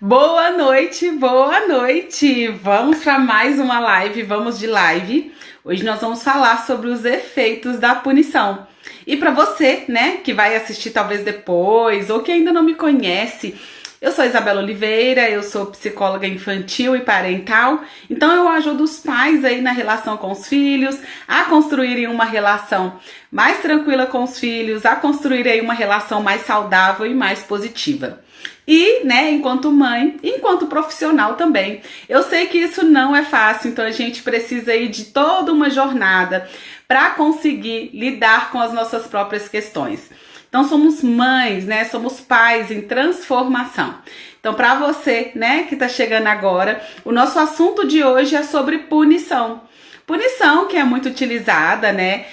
Boa noite, boa noite! Vamos para mais uma live, vamos de live. Hoje nós vamos falar sobre os efeitos da punição. E para você, né, que vai assistir talvez depois ou que ainda não me conhece, eu sou Isabela Oliveira, eu sou psicóloga infantil e parental, então eu ajudo os pais aí na relação com os filhos, a construírem uma relação mais tranquila com os filhos, a construírem uma relação mais saudável e mais positiva. E, né, enquanto mãe, enquanto profissional também. Eu sei que isso não é fácil, então a gente precisa aí de toda uma jornada para conseguir lidar com as nossas próprias questões. Então somos mães, né? Somos pais em transformação. Então para você, né, que tá chegando agora, o nosso assunto de hoje é sobre punição. Punição que é muito utilizada, né?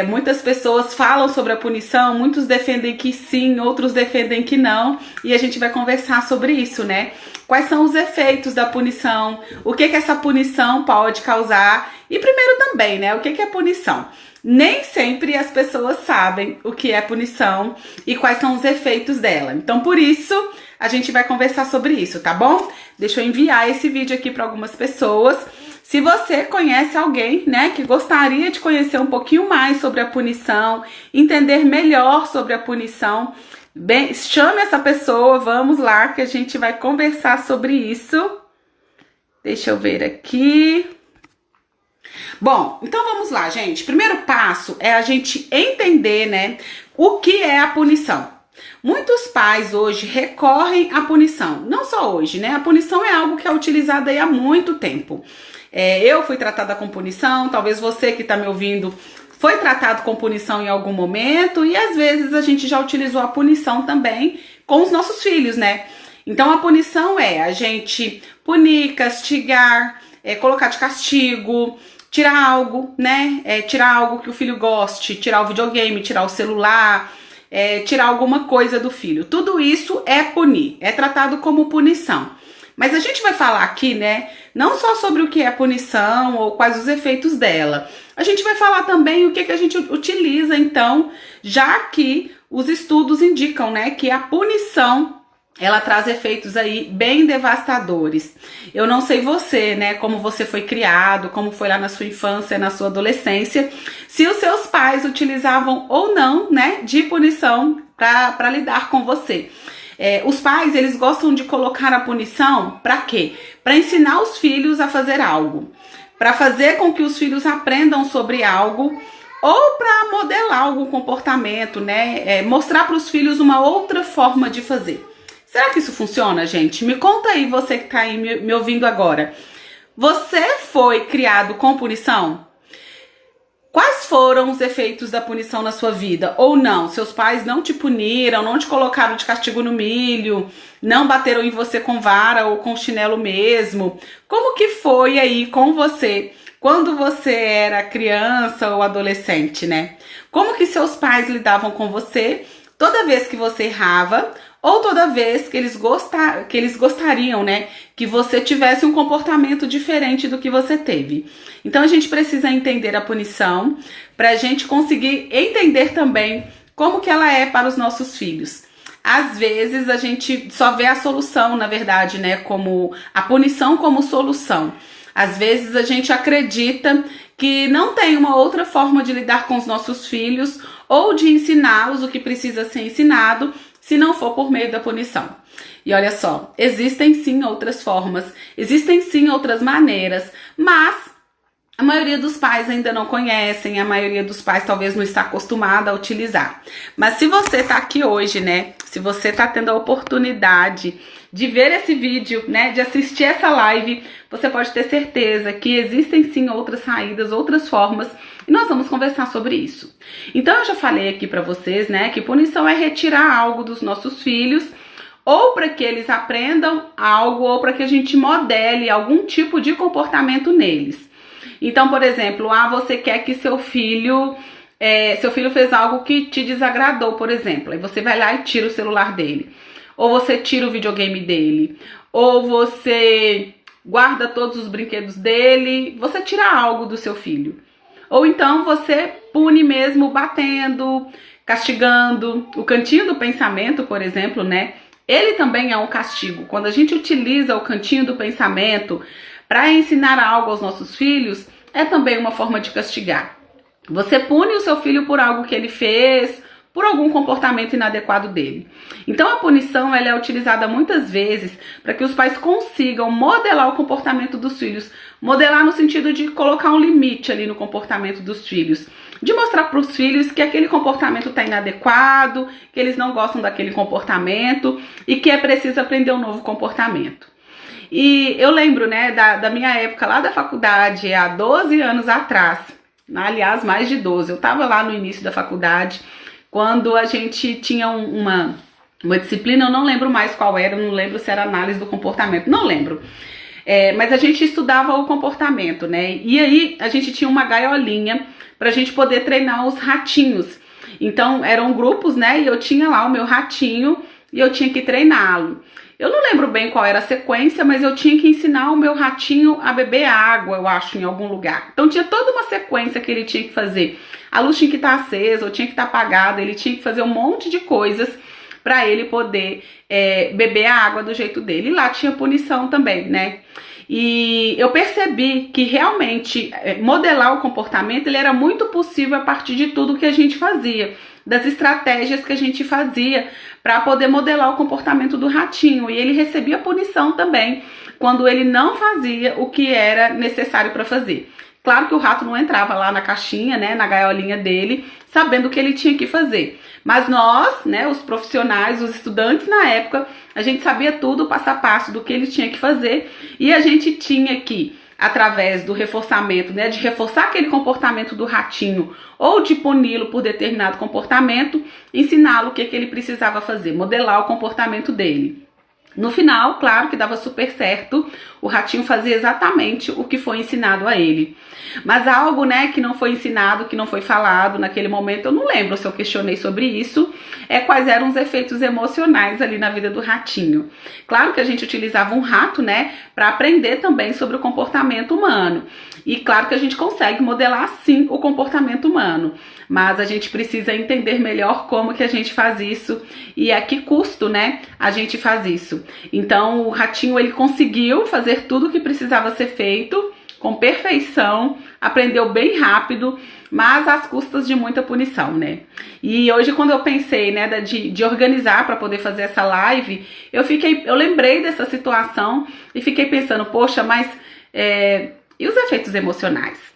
Muitas pessoas falam sobre a punição, muitos defendem que sim, outros defendem que não, e a gente vai conversar sobre isso, né? Quais são os efeitos da punição, o que essa punição pode causar, e primeiro também, né? O que é punição? Nem sempre as pessoas sabem o que é punição e quais são os efeitos dela. Então, por isso, a gente vai conversar sobre isso, tá bom? Deixa eu enviar esse vídeo aqui para algumas pessoas. Se você conhece alguém, né, que gostaria de conhecer um pouquinho mais sobre a punição, entender melhor sobre a punição, bem, chame essa pessoa, vamos lá que a gente vai conversar sobre isso. Deixa eu ver aqui. Bom, então vamos lá, gente. Primeiro passo é a gente entender, né, o que é a punição. Muitos pais hoje recorrem à punição. Não só hoje, né? A punição é algo que é utilizado aí há muito tempo. Eu fui tratada com punição, talvez você que está me ouvindo foi tratado com punição em algum momento, e às vezes a gente já utilizou a punição também com os nossos filhos, né? Então a punição é a gente punir, castigar, colocar de castigo, tirar algo, né? Tirar algo que o filho goste, tirar o videogame, tirar o celular, tirar alguma coisa do filho. Tudo isso é punir, é tratado como punição. Mas a gente vai falar aqui, né, não só sobre o que é punição ou quais os efeitos dela. A gente vai falar também o que a gente utiliza, então, já que os estudos indicam, né, que a punição, ela traz efeitos aí bem devastadores. Eu não sei você, né, como você foi criado, como foi lá na sua infância, na sua adolescência, se os seus pais utilizavam ou não, né, de punição para lidar com você. Os pais, eles gostam de colocar a punição para quê? Para ensinar os filhos a fazer algo, para fazer com que os filhos aprendam sobre algo, ou para modelar algum comportamento, né? Mostrar para os filhos uma outra forma de fazer. Será que isso funciona, gente? Me conta aí, você que está aí me ouvindo agora. Você foi criado com punição? Quais foram os efeitos da punição na sua vida? Ou não? Seus pais não te puniram, não te colocaram de castigo no milho, não bateram em você com vara ou com chinelo mesmo? Como que foi aí com você quando você era criança ou adolescente, né? Como que seus pais lidavam com você toda vez que você errava ou toda vez que eles gostariam, né, que você tivesse um comportamento diferente do que você teve? Então a gente precisa entender a punição para a gente conseguir entender também como que ela é para os nossos filhos. Às vezes a gente só vê a solução, na verdade, né, como a punição como solução. Às vezes a gente acredita que não tem uma outra forma de lidar com os nossos filhos ou de ensiná-los o que precisa ser ensinado, se não for por meio da punição. E olha só, existem sim outras formas, existem sim outras maneiras, mas a maioria dos pais ainda não conhecem, a maioria dos pais talvez não está acostumada a utilizar. Mas se você está aqui hoje, né, se você está tendo a oportunidade de ver esse vídeo, né, de assistir essa live, você pode ter certeza que existem sim outras saídas, outras formas, e nós vamos conversar sobre isso. Então eu já falei aqui para vocês, né, que punição é retirar algo dos nossos filhos, ou para que eles aprendam algo, ou para que a gente modele algum tipo de comportamento neles. Então, por exemplo, você quer que seu filho fez algo que te desagradou, por exemplo, aí você vai lá e tira o celular dele, ou você tira o videogame dele, ou você guarda todos os brinquedos dele, você tira algo do seu filho. Ou então você pune mesmo batendo, castigando. O cantinho do pensamento, por exemplo, né? ele também é um castigo. Quando a gente utiliza o cantinho do pensamento para ensinar algo aos nossos filhos, é também uma forma de castigar. Você pune o seu filho por algo que ele fez, por algum comportamento inadequado dele. Então a punição ela é utilizada muitas vezes para que os pais consigam modelar o comportamento dos filhos. Modelar no sentido de colocar um limite ali no comportamento dos filhos. De mostrar para os filhos que aquele comportamento está inadequado, que eles não gostam daquele comportamento e que é preciso aprender um novo comportamento. E eu lembro, né, da minha época lá da faculdade, há 12 anos atrás, aliás, mais de 12, eu estava lá no início da faculdade, quando a gente tinha uma disciplina, eu não lembro mais qual era, não lembro se era análise do comportamento, não lembro. Mas a gente estudava o comportamento, né? E aí a gente tinha uma gaiolinha pra gente poder treinar os ratinhos. Então eram grupos, né? E eu tinha lá o meu ratinho e eu tinha que treiná-lo. Eu não lembro bem qual era a sequência, mas eu tinha que ensinar o meu ratinho a beber água, eu acho, em algum lugar. Então tinha toda uma sequência que ele tinha que fazer. A luz tinha que estar acesa, ou tinha que estar apagada, ele tinha que fazer um monte de coisas para ele poder beber a água do jeito dele. E lá tinha punição também, né? E eu percebi que realmente modelar o comportamento ele era muito possível a partir de tudo que a gente fazia, das estratégias que a gente fazia para poder modelar o comportamento do ratinho. E ele recebia punição também quando ele não fazia o que era necessário para fazer. Claro que o rato não entrava lá na caixinha, né, na gaiolinha dele, sabendo o que ele tinha que fazer. Mas nós, né, os profissionais, os estudantes na época, a gente sabia tudo, passo a passo do que ele tinha que fazer. E a gente tinha que, através do reforçamento, né, de reforçar aquele comportamento do ratinho ou de puni-lo por determinado comportamento, ensiná-lo o que ele precisava fazer, modelar o comportamento dele. No final, claro que dava super certo, o ratinho fazia exatamente o que foi ensinado a ele. Mas algo, né, que não foi ensinado, que não foi falado naquele momento, eu não lembro se eu questionei sobre isso, quais eram os efeitos emocionais ali na vida do ratinho. Claro que a gente utilizava um rato, né, para aprender também sobre o comportamento humano. E claro que a gente consegue modelar sim o comportamento humano, mas a gente precisa entender melhor como que a gente faz isso e a que custo, né, a gente faz isso. Então o ratinho ele conseguiu fazer tudo o que precisava ser feito com perfeição, aprendeu bem rápido, mas às custas de muita punição, né? E hoje quando eu pensei, né, de organizar para poder fazer essa live, eu lembrei dessa situação e fiquei pensando, poxa, mas e os efeitos emocionais?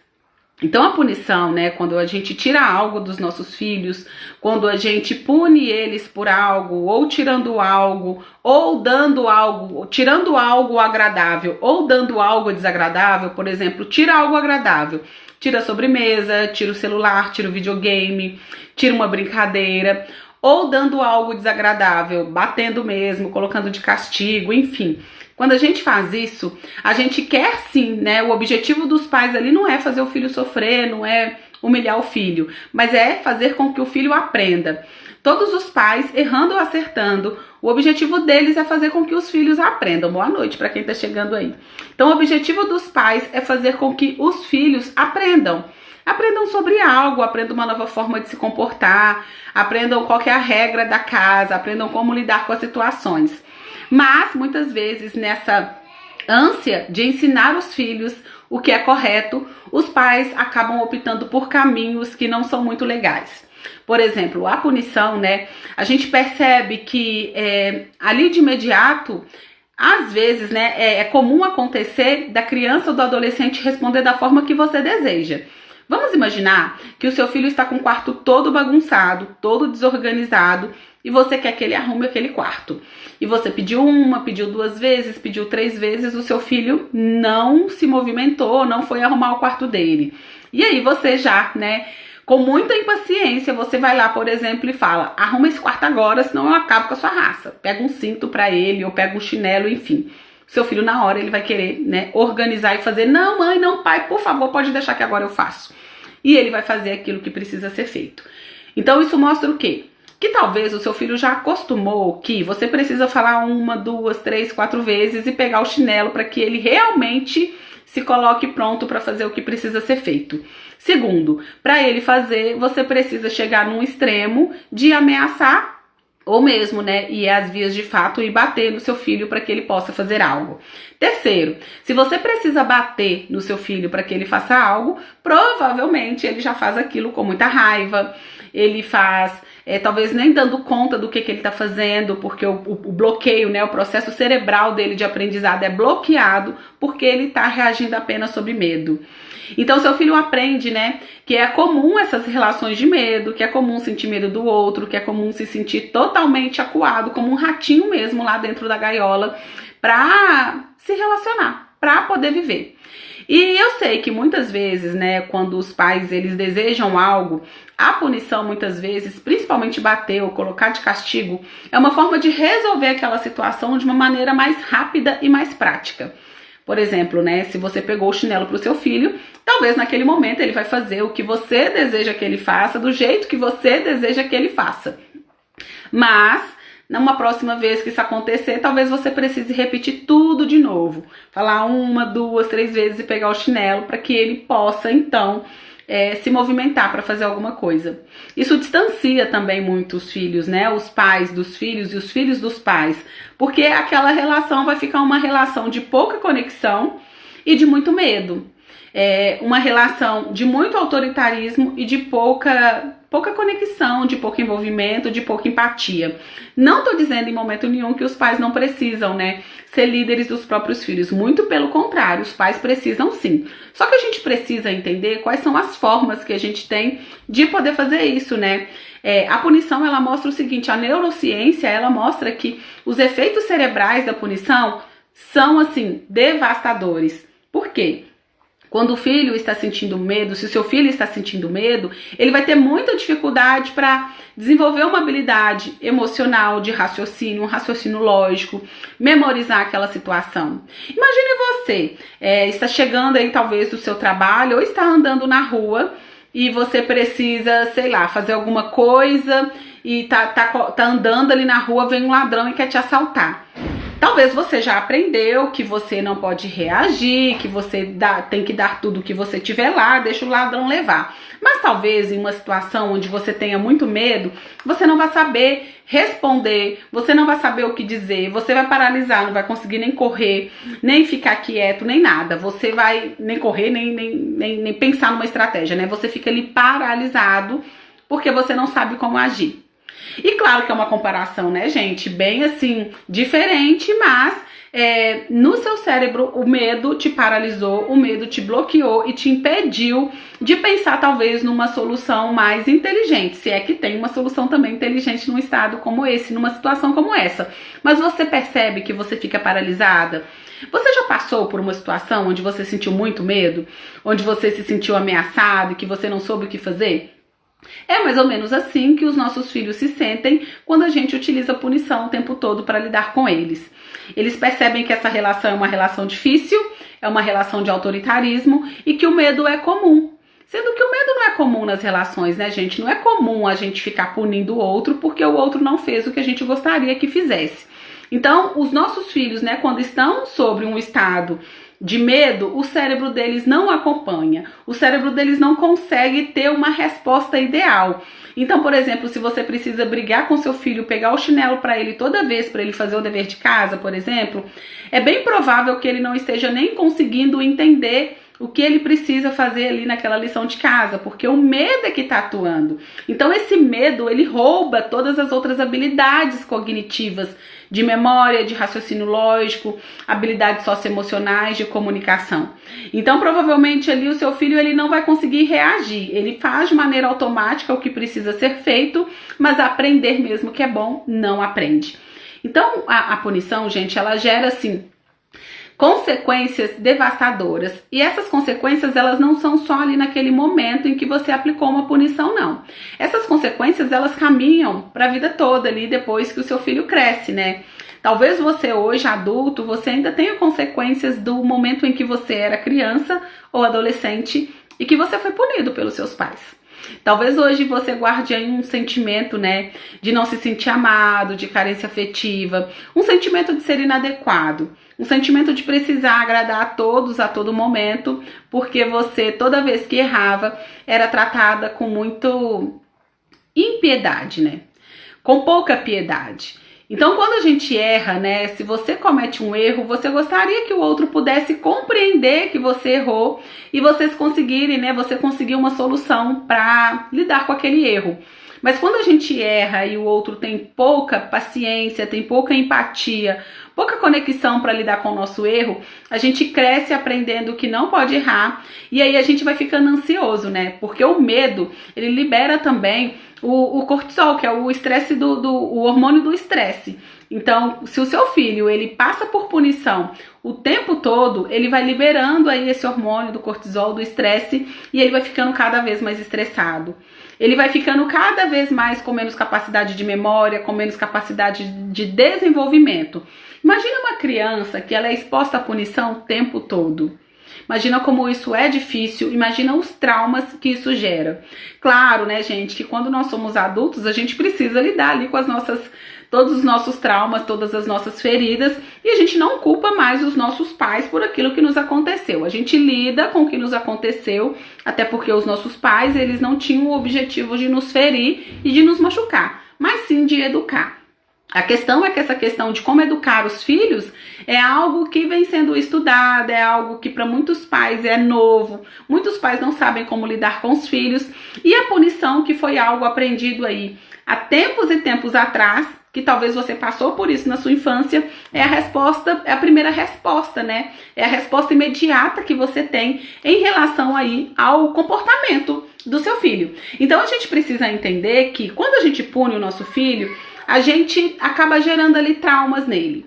Então a punição, né, quando a gente tira algo dos nossos filhos, quando a gente pune eles por algo, ou tirando algo, ou dando algo, tirando algo agradável, ou dando algo desagradável, por exemplo, tira algo agradável, tira a sobremesa, tira o celular, tira o videogame, tira uma brincadeira, ou dando algo desagradável, batendo mesmo, colocando de castigo, enfim. Quando a gente faz isso, a gente quer sim, né? O objetivo dos pais ali não é fazer o filho sofrer, não é humilhar o filho, mas é fazer com que o filho aprenda. Todos os pais, errando ou acertando, o objetivo deles é fazer com que os filhos aprendam. Boa noite para quem está chegando aí. Então, o objetivo dos pais é fazer com que os filhos aprendam. Aprendam sobre algo, aprendam uma nova forma de se comportar, aprendam qual que é a regra da casa, aprendam como lidar com as situações. Mas, muitas vezes, nessa ânsia de ensinar os filhos o que é correto, os pais acabam optando por caminhos que não são muito legais. Por exemplo, a punição, né? A gente percebe que ali de imediato, às vezes, né, é comum acontecer da criança ou do adolescente responder da forma que você deseja. Vamos imaginar que o seu filho está com o quarto todo bagunçado, todo desorganizado, e você quer que ele arrume aquele quarto. E você pediu uma, pediu 2 vezes, pediu 3 vezes, o seu filho não se movimentou, não foi arrumar o quarto dele. E aí você já, né, com muita impaciência, você vai lá, por exemplo, e fala, arruma esse quarto agora, senão eu acabo com a sua raça. Pega um cinto pra ele, ou pega um chinelo, enfim. Seu filho, na hora, ele vai querer, né, organizar e fazer, não, mãe, não, pai, por favor, pode deixar que agora eu faço. E ele vai fazer aquilo que precisa ser feito. Então, isso mostra o quê? Que talvez o seu filho já acostumou que você precisa falar 1, 2, 3, 4 vezes e pegar o chinelo para que ele realmente se coloque pronto para fazer o que precisa ser feito. Segundo, para ele fazer, você precisa chegar num extremo de ameaçar ou mesmo, né, ir às vias de fato e bater no seu filho para que ele possa fazer algo. Terceiro, se você precisa bater no seu filho para que ele faça algo, provavelmente ele já faz aquilo com muita raiva, ele faz, talvez nem dando conta do que ele está fazendo, porque o bloqueio, né, o processo cerebral dele de aprendizado é bloqueado, porque ele está reagindo apenas sob medo. Então, seu filho aprende, né, que é comum essas relações de medo, que é comum sentir medo do outro, que é comum se sentir totalmente acuado, como um ratinho mesmo lá dentro da gaiola, para se relacionar, para poder viver. E eu sei que muitas vezes, né, quando os pais eles desejam algo, a punição muitas vezes, principalmente bater ou colocar de castigo, é uma forma de resolver aquela situação de uma maneira mais rápida e mais prática. Por exemplo, né, se você pegou o chinelo para o seu filho, talvez naquele momento ele vai fazer o que você deseja que ele faça, do jeito que você deseja que ele faça. Mas, numa próxima vez que isso acontecer, talvez você precise repetir tudo de novo. Falar 1, 2, 3 vezes e pegar o chinelo para que ele possa, então, se movimentar para fazer alguma coisa. Isso distancia também muito os filhos, né? Os pais dos filhos e os filhos dos pais. Porque aquela relação vai ficar uma relação de pouca conexão e de muito medo. Uma relação de muito autoritarismo e de pouca conexão, de pouco envolvimento, de pouca empatia. Não tô dizendo em momento nenhum que os pais não precisam, né, ser líderes dos próprios filhos. Muito pelo contrário, os pais precisam sim. Só que a gente precisa entender quais são as formas que a gente tem de poder fazer isso, né? A punição, ela mostra o seguinte, a neurociência, ela mostra que os efeitos cerebrais da punição são, assim, devastadores. Por quê? Quando o filho está sentindo medo, se o seu filho está sentindo medo, ele vai ter muita dificuldade para desenvolver uma habilidade emocional de raciocínio, um raciocínio lógico, memorizar aquela situação. Imagine você, está chegando aí talvez do seu trabalho ou está andando na rua e você precisa, sei lá, fazer alguma coisa e tá andando ali na rua, vem um ladrão e quer te assaltar. Talvez você já aprendeu que você não pode reagir, que você tem que dar tudo que você tiver lá, deixa o ladrão levar. Mas talvez em uma situação onde você tenha muito medo, você não vai saber responder, você não vai saber o que dizer, você vai paralisar, não vai conseguir nem correr, nem ficar quieto, nem nada. Você vai nem correr, nem pensar numa estratégia, né? Você fica ali paralisado porque você não sabe como agir. E claro que é uma comparação, né, gente, bem assim, diferente, mas no seu cérebro o medo te paralisou, o medo te bloqueou e te impediu de pensar talvez numa solução mais inteligente, se é que tem uma solução também inteligente num estado como esse, numa situação como essa. Mas você percebe que você fica paralisada? Você já passou por uma situação onde você sentiu muito medo, onde você se sentiu ameaçado e que você não soube o que fazer? É mais ou menos assim que os nossos filhos se sentem quando a gente utiliza a punição o tempo todo para lidar com eles. Eles percebem que essa relação é uma relação difícil, é uma relação de autoritarismo e que o medo é comum. Sendo que o medo não é comum nas relações, né, gente? Não é comum a gente ficar punindo o outro porque o outro não fez o que a gente gostaria que fizesse. Então, os nossos filhos, né, quando estão sobre um estado de medo, o cérebro deles não acompanha, o cérebro deles não consegue ter uma resposta ideal. Então, por exemplo, se você precisa brigar com seu filho, pegar o chinelo para ele toda vez para ele fazer o dever de casa, por exemplo, é bem provável que ele não esteja nem conseguindo entender o que ele precisa fazer ali naquela lição de casa, porque o medo é que está atuando. Então esse medo, ele rouba todas as outras habilidades cognitivas de memória, de raciocínio lógico, habilidades socioemocionais, de comunicação. Então provavelmente ali o seu filho ele não vai conseguir reagir, ele faz de maneira automática o que precisa ser feito, mas aprender mesmo que é bom, não aprende. Então a punição, gente, ela gera assim consequências devastadoras. E essas consequências, elas não são só ali naquele momento em que você aplicou uma punição, não. Essas consequências, elas caminham para a vida toda ali depois que o seu filho cresce, né? Talvez você hoje, adulto, você ainda tenha consequências do momento em que você era criança ou adolescente e que você foi punido pelos seus pais. Talvez hoje você guarde aí um sentimento, né, de não se sentir amado, de carência afetiva, um sentimento de ser inadequado, um sentimento de precisar agradar a todos a todo momento, porque você, toda vez que errava, era tratada com muito impiedade, né? com pouca piedade. Então, quando a gente erra, né, se você comete um erro, você gostaria que o outro pudesse compreender que você errou e vocês conseguirem, né, você conseguir uma solução para lidar com aquele erro. Mas quando a gente erra e o outro tem pouca paciência, tem pouca empatia, pouca conexão para lidar com o nosso erro, a gente cresce aprendendo que não pode errar e aí a gente vai ficando ansioso, né? Porque o medo, ele libera também o cortisol, que é o estresse o hormônio do estresse. Então, se o seu filho, ele passa por punição o tempo todo, ele vai liberando aí esse hormônio do cortisol, do estresse, e ele vai ficando cada vez mais estressado. Ele vai ficando cada vez mais com menos capacidade de memória, com menos capacidade de desenvolvimento. Imagina uma criança que ela é exposta à punição o tempo todo. Imagina como isso é difícil, imagina os traumas que isso gera. Claro, né, gente, que quando nós somos adultos, a gente precisa lidar ali com todos os nossos traumas, todas as nossas feridas, e a gente não culpa mais os nossos pais por aquilo que nos aconteceu. A gente lida com o que nos aconteceu, até porque os nossos pais, eles não tinham o objetivo de nos ferir e de nos machucar, mas sim de educar. A questão é que essa questão de como educar os filhos é algo que vem sendo estudado, é algo que para muitos pais é novo, muitos pais não sabem como lidar com os filhos, e a punição, que foi algo aprendido aí há tempos e tempos atrás, que talvez você passou por isso na sua infância, é a resposta, é a primeira resposta, né? É a resposta imediata que você tem em relação aí ao comportamento do seu filho. Então a gente precisa entender que quando a gente pune o nosso filho, a gente acaba gerando ali traumas nele.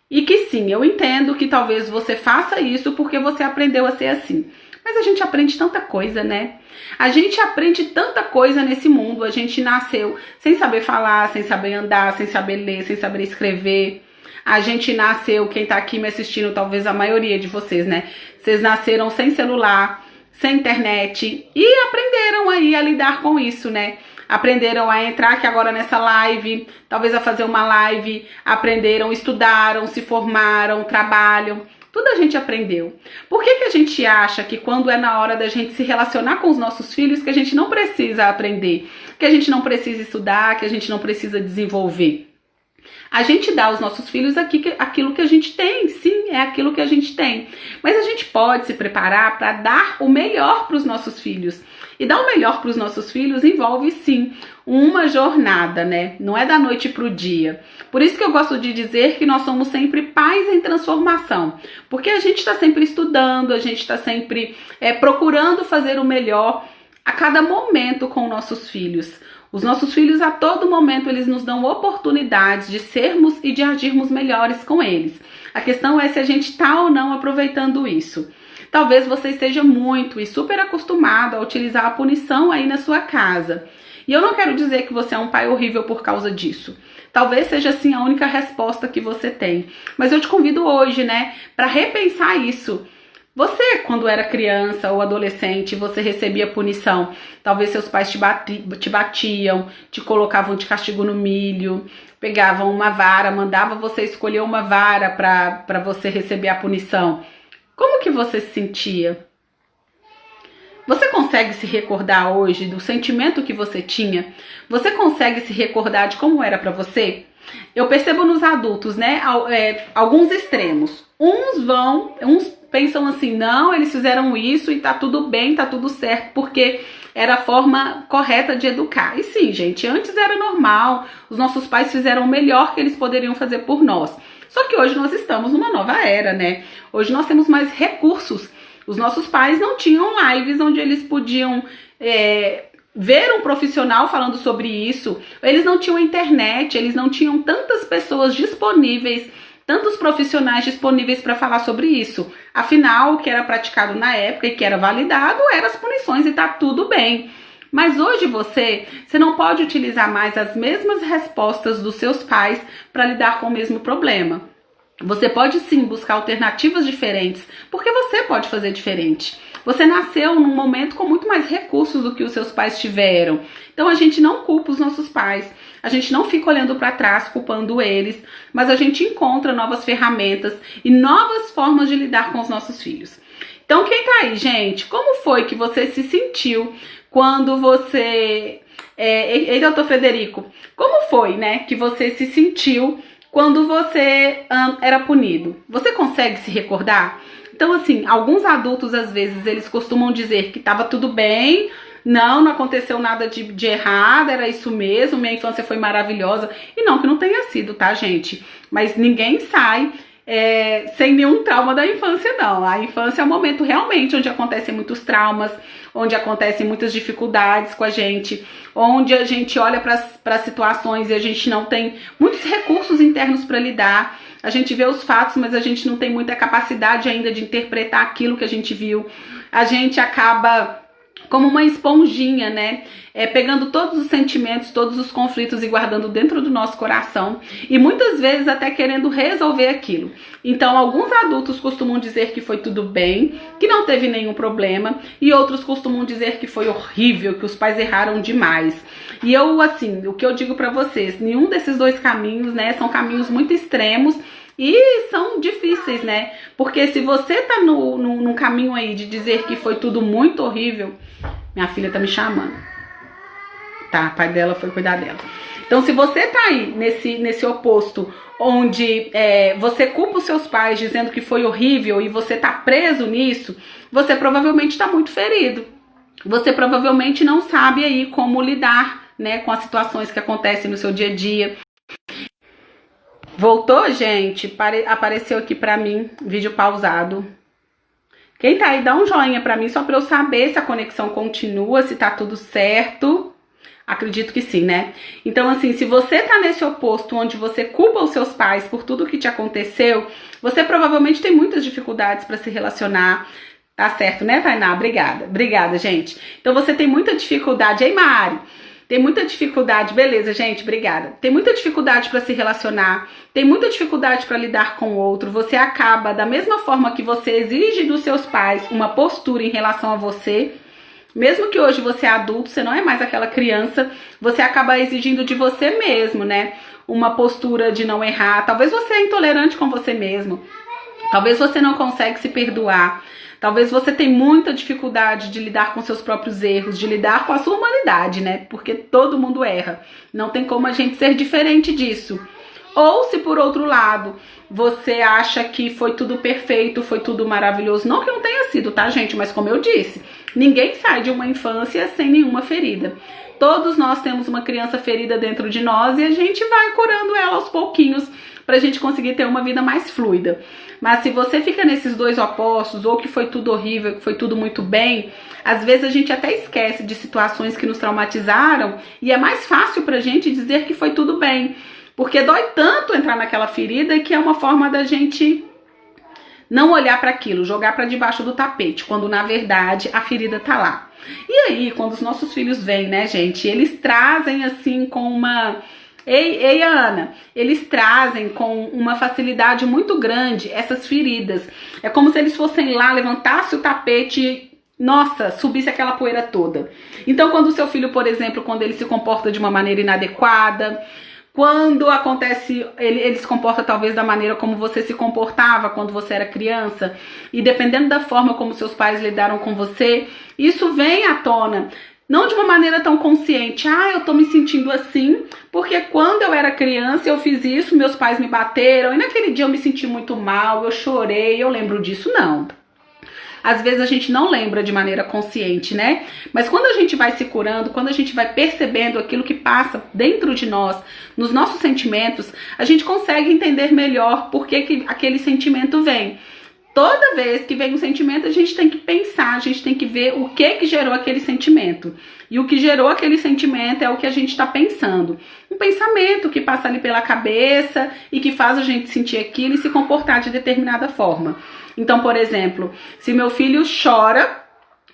E que sim, eu entendo que talvez você faça isso porque você aprendeu a ser assim. Mas a gente aprende tanta coisa, né? A gente aprende tanta coisa nesse mundo. A gente nasceu sem saber falar, sem saber andar, sem saber ler, sem saber escrever. A gente nasceu, quem tá aqui me assistindo, talvez a maioria de vocês, né? Vocês nasceram sem celular, sem internet e aprenderam aí a lidar com isso, né? Aprenderam a entrar aqui agora nessa live, talvez a fazer uma live, aprenderam, estudaram, se formaram, trabalham. Tudo a gente aprendeu. Por que a gente acha que quando é na hora da gente se relacionar com os nossos filhos que a gente não precisa aprender, que a gente não precisa estudar, que a gente não precisa desenvolver? A gente dá aos nossos filhos aquilo que a gente tem, sim, é aquilo que a gente tem. Mas a gente pode se preparar para dar o melhor para os nossos filhos. E dar o melhor para os nossos filhos envolve, sim, uma jornada, né? Não é da noite para o dia. Por isso que eu gosto de dizer que nós somos sempre pais em transformação. Porque a gente está sempre estudando, a gente está sempre procurando fazer o melhor a cada momento com nossos filhos. Os nossos filhos, a todo momento, eles nos dão oportunidades de sermos e de agirmos melhores com eles. A questão é se a gente está ou não aproveitando isso. Talvez você esteja muito e super acostumado a utilizar a punição aí na sua casa. E eu não quero dizer que você é um pai horrível por causa disso. Talvez seja assim a única resposta que você tem. Mas eu te convido hoje, né, para repensar isso. Você, quando era criança ou adolescente, você recebia punição. Talvez seus pais te batiam, te colocavam de castigo no milho, pegavam uma vara, mandavam você escolher uma vara para você receber a punição. Como que você se sentia? Você consegue se recordar hoje do sentimento que você tinha? Você consegue se recordar de como era para você? Eu percebo nos adultos, né, alguns extremos. Uns pensam assim, não, eles fizeram isso e tá tudo bem, tá tudo certo, porque era a forma correta de educar. E sim, gente, antes era normal, os nossos pais fizeram o melhor que eles poderiam fazer por nós. Só que hoje nós estamos numa nova era, né? Hoje nós temos mais recursos. Os nossos pais não tinham lives onde eles podiam ver um profissional falando sobre isso. Eles não tinham internet, eles não tinham tantas pessoas disponíveis, tantos profissionais disponíveis para falar sobre isso. Afinal, o que era praticado na época e que era validado eram as punições e tá tudo bem. Mas hoje você não pode utilizar mais as mesmas respostas dos seus pais para lidar com o mesmo problema. Você pode sim buscar alternativas diferentes, porque você pode fazer diferente. Você nasceu num momento com muito mais recursos do que os seus pais tiveram. Então a gente não culpa os nossos pais, a gente não fica olhando para trás culpando eles, mas a gente encontra novas ferramentas e novas formas de lidar com os nossos filhos. Então quem tá aí, gente, como foi que você se sentiu quando você Ei, doutor Frederico, como foi, né, que você se sentiu quando você era punido? Você consegue se recordar? Então, assim, alguns adultos, às vezes, eles costumam dizer que estava tudo bem, não aconteceu nada de errado, era isso mesmo, minha infância foi maravilhosa. E não que não tenha sido, tá, gente? Mas ninguém sai sem nenhum trauma da infância, não. A infância é um momento realmente onde acontecem muitos traumas, onde acontecem muitas dificuldades com a gente, onde a gente olha para as situações e a gente não tem muitos recursos internos para lidar. A gente vê os fatos, mas a gente não tem muita capacidade ainda de interpretar aquilo que a gente viu. A gente acaba como uma esponjinha, né? Pegando todos os sentimentos, todos os conflitos e guardando dentro do nosso coração. E muitas vezes até querendo resolver aquilo. Então, alguns adultos costumam dizer que foi tudo bem, que não teve nenhum problema. E outros costumam dizer que foi horrível, que os pais erraram demais. E eu, assim, o que eu digo pra vocês, nenhum desses dois caminhos, né, são caminhos muito extremos. E são difíceis, né? Porque se você tá num caminho aí de dizer que foi tudo muito horrível... Minha filha tá me chamando. Tá, o pai dela foi cuidar dela. Então, se você tá aí nesse oposto, onde você culpa os seus pais dizendo que foi horrível e você tá preso nisso, você provavelmente tá muito ferido. Você provavelmente não sabe aí como lidar, né, com as situações que acontecem no seu dia a dia. Voltou, gente? Apareceu aqui pra mim, vídeo pausado. Quem tá aí, dá um joinha pra mim, só pra eu saber se a conexão continua, se tá tudo certo. Acredito que sim, né? Então, assim, se você tá nesse oposto, onde você culpa os seus pais por tudo que te aconteceu, você provavelmente tem muitas dificuldades pra se relacionar. Tá certo, né, Tainá? Obrigada. Obrigada, gente. Então, você tem muita dificuldade. Ei, Mari! Tem muita dificuldade, beleza, gente, obrigada. Tem muita dificuldade para se relacionar, tem muita dificuldade para lidar com o outro. Você acaba, da mesma forma que você exige dos seus pais uma postura em relação a você, mesmo que hoje você é adulto, você não é mais aquela criança, você acaba exigindo de você mesmo, né? Uma postura de não errar. Talvez você é intolerante com você mesmo, talvez você não consegue se perdoar. Talvez você tenha muita dificuldade de lidar com seus próprios erros, de lidar com a sua humanidade, né? Porque todo mundo erra. Não tem como a gente ser diferente disso. Ou se por outro lado, você acha que foi tudo perfeito, foi tudo maravilhoso. Não que não tenha sido, tá, gente? Mas como eu disse, ninguém sai de uma infância sem nenhuma ferida. Todos nós temos uma criança ferida dentro de nós e a gente vai curando ela aos pouquinhos pra gente conseguir ter uma vida mais fluida. Mas se você fica nesses dois opostos, ou que foi tudo horrível, que foi tudo muito bem, às vezes a gente até esquece de situações que nos traumatizaram e é mais fácil pra gente dizer que foi tudo bem. Porque dói tanto entrar naquela ferida que é uma forma da gente não olhar para aquilo, jogar para debaixo do tapete, quando na verdade a ferida tá lá. E aí, quando os nossos filhos vêm, né, gente, eles trazem assim com uma... Ei, Ana, eles trazem com uma facilidade muito grande essas feridas. É como se eles fossem lá, levantassem o tapete, nossa, subisse aquela poeira toda. Então, quando o seu filho, por exemplo, quando ele se comporta de uma maneira inadequada, quando acontece, ele se comporta talvez da maneira como você se comportava quando você era criança, e dependendo da forma como seus pais lidaram com você, isso vem à tona. Não de uma maneira tão consciente, eu tô me sentindo assim, porque quando eu era criança eu fiz isso, meus pais me bateram, e naquele dia eu me senti muito mal, eu chorei, eu lembro disso, não. Às vezes a gente não lembra de maneira consciente, né? Mas quando a gente vai se curando, quando a gente vai percebendo aquilo que passa dentro de nós, nos nossos sentimentos, a gente consegue entender melhor por que aquele sentimento vem. Toda vez que vem um sentimento, a gente tem que pensar, a gente tem que ver o que gerou aquele sentimento. E o que gerou aquele sentimento é o que a gente está pensando. Um pensamento que passa ali pela cabeça e que faz a gente sentir aquilo e se comportar de determinada forma. Então, por exemplo, se meu filho chora,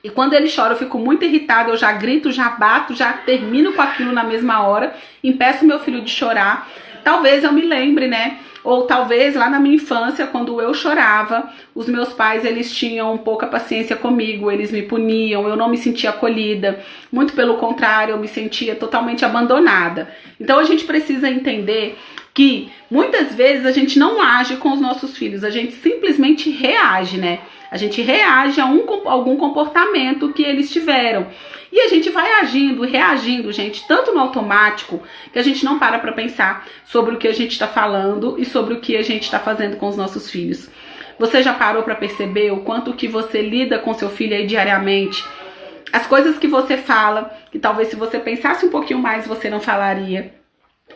e quando ele chora eu fico muito irritada, eu já grito, já bato, já termino com aquilo na mesma hora, impeço meu filho de chorar, talvez eu me lembre, né? Ou talvez lá na minha infância, quando eu chorava, os meus pais, eles tinham pouca paciência comigo, eles me puniam, eu não me sentia acolhida. Muito pelo contrário, eu me sentia totalmente abandonada. Então a gente precisa entender que muitas vezes a gente não age com os nossos filhos, a gente simplesmente reage, né? A gente reage a algum comportamento que eles tiveram. E a gente vai agindo, reagindo, gente, tanto no automático, que a gente não para pra pensar sobre o que a gente está falando e sobre o que a gente está fazendo com os nossos filhos. Você já parou pra perceber o quanto que você lida com seu filho aí diariamente? As coisas que você fala, que talvez se você pensasse um pouquinho mais você não falaria.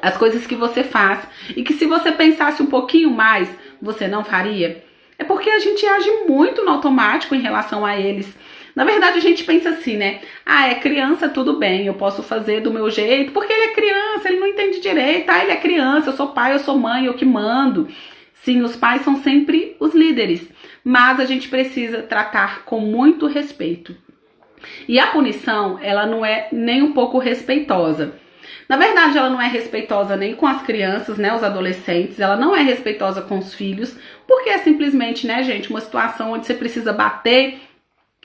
As coisas que você faz e que se você pensasse um pouquinho mais você não faria. É porque a gente age muito no automático em relação a eles. Na verdade a gente pensa assim, né? Ah, é criança, tudo bem, eu posso fazer do meu jeito, porque ele é criança, ele não entende direito. Ah, ele é criança, eu sou pai, eu sou mãe, eu que mando. Sim, os pais são sempre os líderes, mas a gente precisa tratar com muito respeito. E a punição, ela não é nem um pouco respeitosa. Na verdade, ela não é respeitosa nem com as crianças, né, os adolescentes, ela não é respeitosa com os filhos, porque é simplesmente, né, gente, uma situação onde você precisa bater,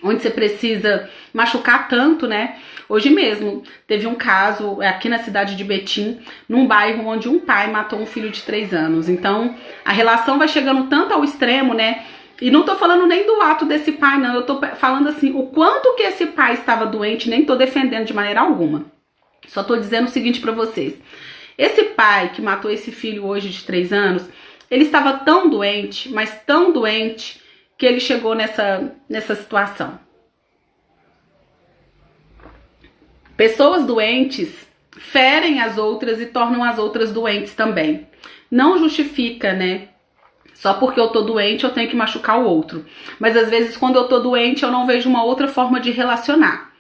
onde você precisa machucar tanto, né? Hoje mesmo teve um caso aqui na cidade de Betim, num bairro onde um pai matou um filho de 3 anos. Então, a relação vai chegando tanto ao extremo, né? E não tô falando nem do ato desse pai, não. Eu tô falando assim, o quanto que esse pai estava doente, nem tô defendendo de maneira alguma. Só tô dizendo o seguinte pra vocês. Esse pai que matou esse filho hoje de 3 anos, ele estava tão doente, mas tão doente, que ele chegou nessa situação. Pessoas doentes ferem as outras e tornam as outras doentes também. Não justifica, né? Só porque eu tô doente eu tenho que machucar o outro. Mas às vezes quando eu tô doente eu não vejo uma outra forma de relacionar.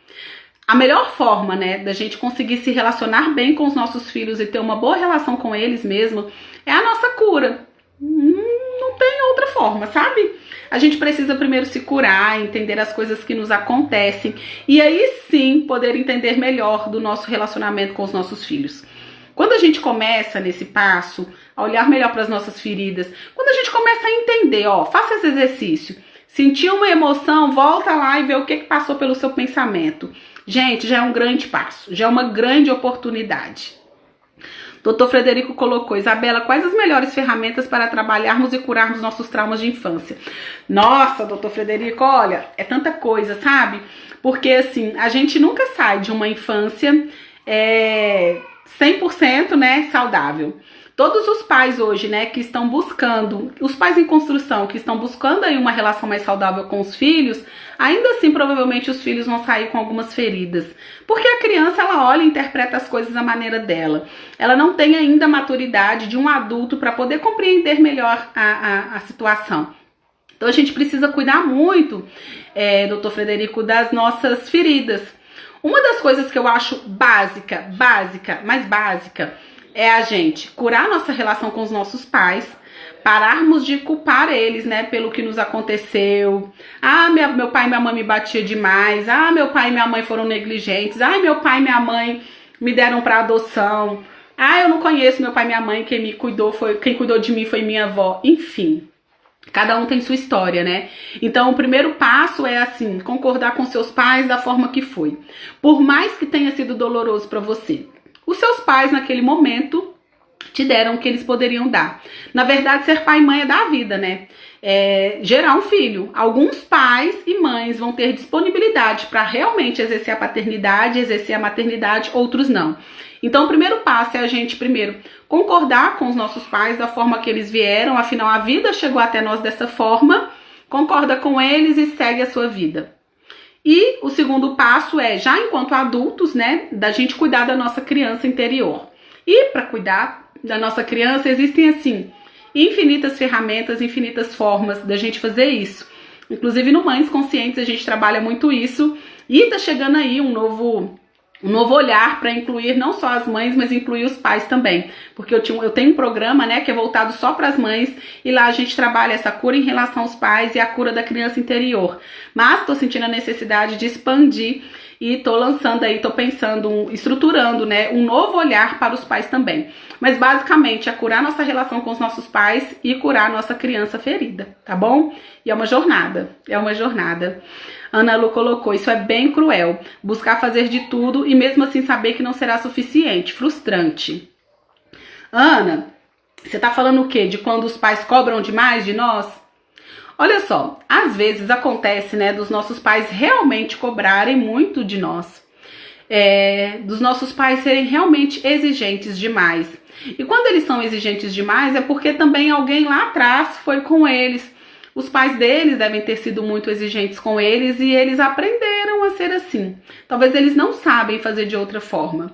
A melhor forma, né, da gente conseguir se relacionar bem com os nossos filhos e ter uma boa relação com eles mesmo é a nossa cura. Não tem outra forma, sabe? A gente precisa primeiro se curar, entender as coisas que nos acontecem e aí sim poder entender melhor do nosso relacionamento com os nossos filhos. Quando a gente começa nesse passo, a olhar melhor para as nossas feridas, quando a gente começa a entender, ó, faça esse exercício, sentir uma emoção, volta lá e vê o que passou pelo seu pensamento. Gente, já é um grande passo, já é uma grande oportunidade. Dr. Frederico colocou: Isabela, quais as melhores ferramentas para trabalharmos e curarmos nossos traumas de infância? Nossa, Dr. Frederico, olha, é tanta coisa, sabe? Porque assim, a gente nunca sai de uma infância 100%, né, saudável. Todos os pais hoje, né, que estão buscando, os pais em construção, que estão buscando aí uma relação mais saudável com os filhos, ainda assim provavelmente os filhos vão sair com algumas feridas. Porque a criança, ela olha e interpreta as coisas da maneira dela. Ela não tem ainda a maturidade de um adulto para poder compreender melhor a situação. Então a gente precisa cuidar muito, Dr. Frederico, das nossas feridas. Uma das coisas que eu acho básica, mais básica, é a gente curar nossa relação com os nossos pais, pararmos de culpar eles, né, pelo que nos aconteceu. Ah, meu pai e minha mãe me batiam demais. Ah, meu pai e minha mãe foram negligentes. Ah, meu pai e minha mãe me deram para adoção. Ah, eu não conheço meu pai e minha mãe, quem cuidou de mim foi minha avó. Enfim, cada um tem sua história, né? Então, o primeiro passo é assim, concordar com seus pais da forma que foi. Por mais que tenha sido doloroso para você. Os seus pais, naquele momento, te deram o que eles poderiam dar. Na verdade, ser pai e mãe é dar a vida, né? Gerar um filho. Alguns pais e mães vão ter disponibilidade para realmente exercer a paternidade, exercer a maternidade, outros não. Então, o primeiro passo é a gente, primeiro, concordar com os nossos pais da forma que eles vieram, afinal, a vida chegou até nós dessa forma, concorda com eles e segue a sua vida. E o segundo passo é, já enquanto adultos, né, da gente cuidar da nossa criança interior. E para cuidar da nossa criança, existem, assim, infinitas ferramentas, infinitas formas da gente fazer isso. Inclusive, no Mães Conscientes, a gente trabalha muito isso. E tá chegando aí um novo olhar para incluir não só as mães, mas incluir os pais também. Porque eu tenho um programa, né, que é voltado só para as mães, e lá a gente trabalha essa cura em relação aos pais e a cura da criança interior. Mas tô sentindo a necessidade de expandir e tô lançando aí, tô pensando, estruturando, né, um novo olhar para os pais também. Mas basicamente é curar nossa relação com os nossos pais e curar nossa criança ferida, tá bom? E é uma jornada, Ana Lu colocou: isso é bem cruel, buscar fazer de tudo e mesmo assim saber que não será suficiente, frustrante. Ana, Você tá falando o quê? De quando os pais cobram demais de nós? Olha só, às vezes acontece, né, dos nossos pais realmente cobrarem muito de nós. Dos nossos pais serem realmente exigentes demais. E quando eles são exigentes demais é porque também alguém lá atrás foi com eles. Os pais deles devem ter sido muito exigentes com eles e eles aprenderam a ser assim. Talvez eles não sabem fazer de outra forma.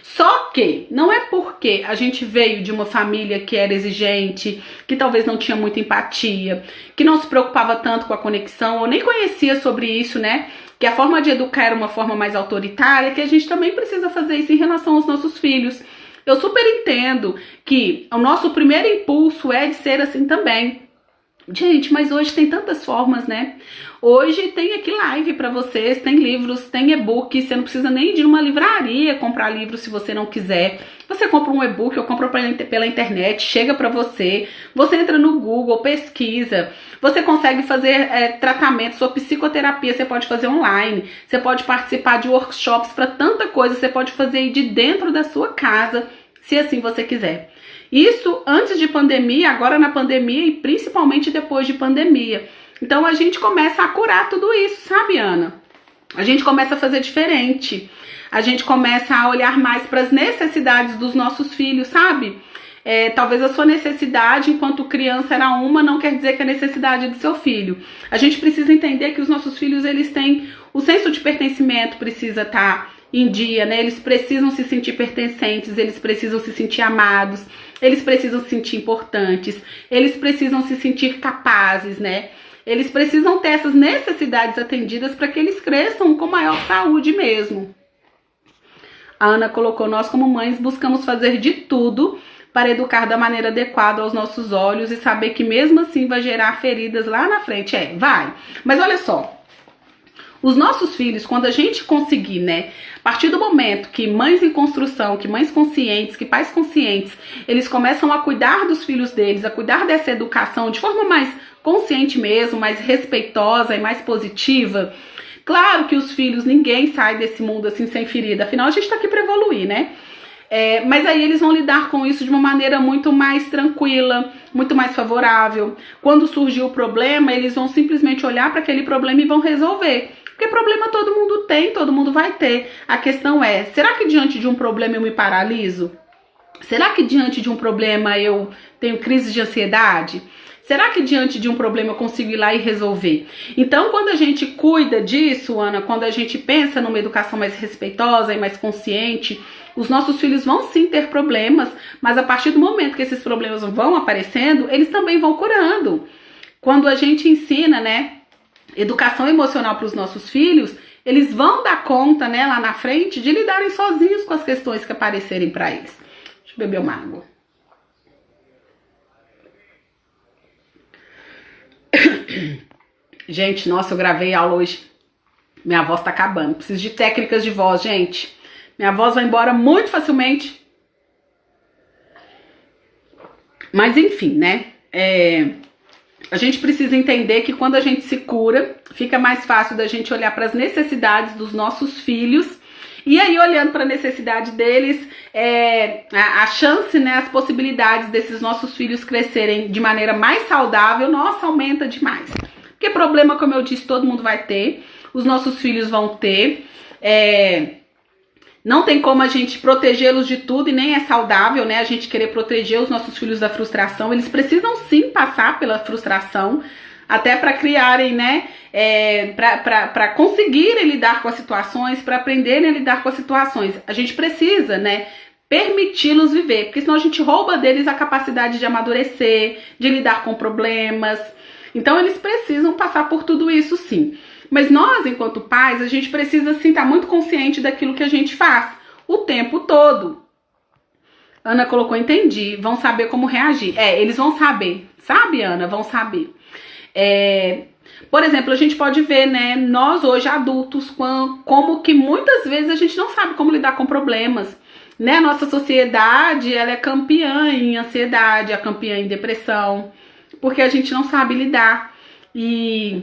Só que não é porque a gente veio de uma família que era exigente, que talvez não tinha muita empatia, que não se preocupava tanto com a conexão, ou nem conhecia sobre isso, né? Que a forma de educar era uma forma mais autoritária, que a gente também precisa fazer isso em relação aos nossos filhos. Eu super entendo que o nosso primeiro impulso é de ser assim também. Gente, mas hoje tem tantas formas, né? Hoje tem aqui live pra vocês, tem livros, tem e-book, você não precisa nem ir de uma livraria comprar livro se você não quiser. Você compra um e-book ou compra pela internet, chega pra você, você entra no Google, pesquisa, você consegue fazer tratamento, sua psicoterapia você pode fazer online, você pode participar de workshops pra tanta coisa, você pode fazer aí de dentro da sua casa, se assim você quiser. Isso antes de pandemia, agora na pandemia e principalmente depois de pandemia. Então a gente começa a curar tudo isso, sabe, Ana? A gente começa a fazer diferente. A gente começa a olhar mais para as necessidades dos nossos filhos, sabe? Talvez a sua necessidade enquanto criança era uma, não quer dizer que a necessidade do seu filho. A gente precisa entender que os nossos filhos, eles têm o senso de pertencimento, precisa estar em dia, né? Eles precisam se sentir pertencentes, eles precisam se sentir amados, eles precisam se sentir importantes, eles precisam se sentir capazes, né? Eles precisam ter essas necessidades atendidas para que eles cresçam com maior saúde mesmo. A Ana colocou: nós como mães buscamos fazer de tudo para educar da maneira adequada aos nossos olhos e saber que mesmo assim vai gerar feridas lá na frente. Vai. Mas olha só, os nossos filhos, quando a gente conseguir, né, a partir do momento que mães em construção, que mães conscientes, que pais conscientes, eles começam a cuidar dos filhos deles, a cuidar dessa educação de forma mais consciente mesmo, mais respeitosa e mais positiva. Claro que os filhos, ninguém sai desse mundo assim sem ferida, afinal a gente tá aqui para evoluir, né? Mas aí eles vão lidar com isso de uma maneira muito mais tranquila, muito mais favorável. Quando surgir o problema, eles vão simplesmente olhar para aquele problema e vão resolver. Porque problema todo mundo tem, todo mundo vai ter. A questão é, será que diante de um problema eu me paraliso? Será que diante de um problema eu tenho crise de ansiedade? Será que diante de um problema eu consigo ir lá e resolver? Então, quando a gente cuida disso, Ana, quando a gente pensa numa educação mais respeitosa e mais consciente, os nossos filhos vão sim ter problemas, mas a partir do momento que esses problemas vão aparecendo, eles também vão curando. Quando a gente ensina, né, educação emocional para os nossos filhos, eles vão dar conta, né, lá na frente, de lidarem sozinhos com as questões que aparecerem para eles. Deixa eu beber uma água. Gente, nossa, eu gravei aula hoje. Minha voz tá acabando. Preciso de técnicas de voz, gente. Minha voz vai embora muito facilmente. Mas enfim, né? A gente precisa entender que quando a gente se cura, fica mais fácil da gente olhar para as necessidades dos nossos filhos. E aí, olhando para a necessidade deles, a chance, né, as possibilidades desses nossos filhos crescerem de maneira mais saudável, nossa, aumenta demais. Porque problema, como eu disse, todo mundo vai ter, os nossos filhos vão ter. Não tem como a gente protegê-los de tudo e nem é saudável, né, a gente querer proteger os nossos filhos da frustração. Eles precisam sim passar pela frustração, até para criarem, né, para conseguirem lidar com as situações, para aprenderem a lidar com as situações. A gente precisa, né, permiti-los viver, porque senão a gente rouba deles a capacidade de amadurecer, de lidar com problemas. Então eles precisam passar por tudo isso sim. Mas nós, enquanto pais, a gente precisa sim estar muito consciente daquilo que a gente faz o tempo todo. Ana colocou: entendi, vão saber como reagir. Eles vão saber, sabe, Ana? Vão saber. Por exemplo, a gente pode ver, né, nós hoje adultos, como que muitas vezes a gente não sabe como lidar com problemas, né? A nossa sociedade, ela é campeã em ansiedade, é campeã em depressão, porque a gente não sabe lidar. E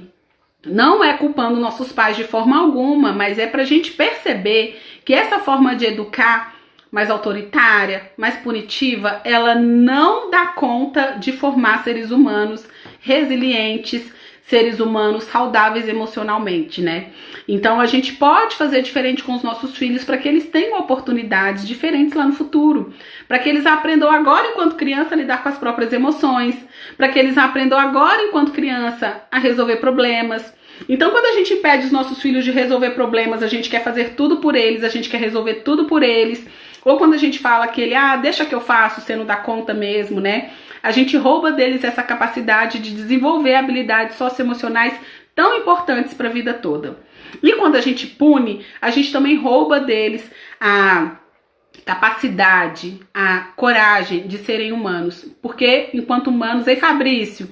não é culpando nossos pais de forma alguma, mas é pra gente perceber que essa forma de educar mais autoritária, mais punitiva, ela não dá conta de formar seres humanos resilientes, seres humanos saudáveis emocionalmente, né? Então a gente pode fazer diferente com os nossos filhos para que eles tenham oportunidades diferentes lá no futuro, para que eles aprendam agora enquanto criança a lidar com as próprias emoções, para que eles aprendam agora enquanto criança a resolver problemas. Então quando a gente impede os nossos filhos de resolver problemas, a gente quer fazer tudo por eles, a gente quer resolver tudo por eles, ou quando a gente fala que ele, deixa que eu faço, você não dá conta mesmo, né? A gente rouba deles essa capacidade de desenvolver habilidades socioemocionais tão importantes para a vida toda. E quando a gente pune, a gente também rouba deles a capacidade, a coragem de serem humanos. Porque enquanto humanos, Fabrício,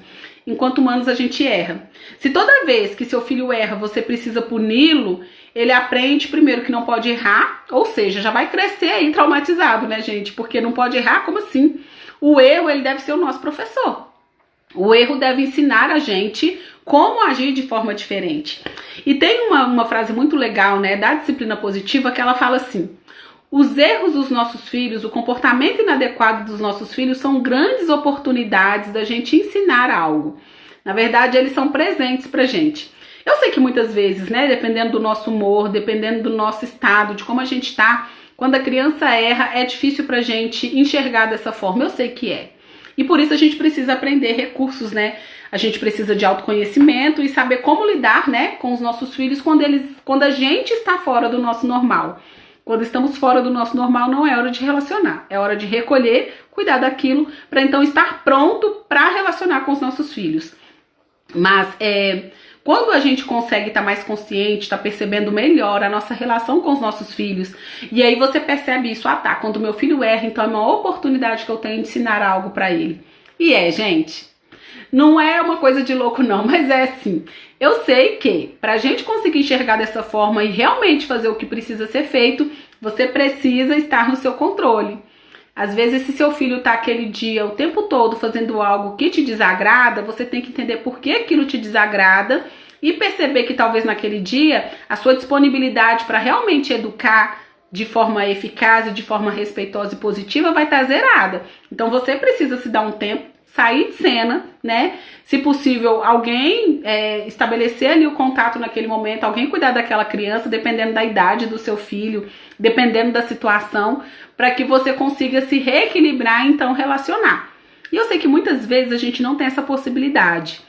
enquanto humanos a gente erra. Se toda vez que seu filho erra, você precisa puni-lo, ele aprende primeiro que não pode errar, ou seja, já vai crescer aí traumatizado, né, gente? Porque não pode errar, como assim? O erro, ele deve ser o nosso professor. O erro deve ensinar a gente como agir de forma diferente. E tem uma frase muito legal, né, da disciplina positiva, que ela fala assim: os erros dos nossos filhos, o comportamento inadequado dos nossos filhos são grandes oportunidades da gente ensinar algo. Na verdade, eles são presentes pra gente. Eu sei que muitas vezes, né, dependendo do nosso humor, dependendo do nosso estado, de como a gente tá, quando a criança erra, é difícil pra gente enxergar dessa forma. Eu sei que é. E por isso a gente precisa aprender recursos, né? A gente precisa de autoconhecimento e saber como lidar, né, com os nossos filhos quando a gente está fora do nosso normal. Quando estamos fora do nosso normal, não é hora de relacionar. É hora de recolher, cuidar daquilo, para então estar pronto para relacionar com os nossos filhos. Mas quando a gente consegue estar mais consciente, estar percebendo melhor a nossa relação com os nossos filhos, e aí você percebe isso, quando meu filho erra, então é uma oportunidade que eu tenho de ensinar algo para ele. E gente, não é uma coisa de louco não, mas é assim. Eu sei que pra gente conseguir enxergar dessa forma e realmente fazer o que precisa ser feito, você precisa estar no seu controle. Às vezes, se seu filho tá aquele dia o tempo todo fazendo algo que te desagrada, você tem que entender por que aquilo te desagrada e perceber que talvez naquele dia a sua disponibilidade para realmente educar de forma eficaz e de forma respeitosa e positiva vai estar zerada. Então você precisa se dar um tempo, sair de cena, né? Se possível, alguém estabelecer ali o contato naquele momento, alguém cuidar daquela criança, dependendo da idade do seu filho, dependendo da situação, para que você consiga se reequilibrar e então relacionar. E eu sei que muitas vezes a gente não tem essa possibilidade.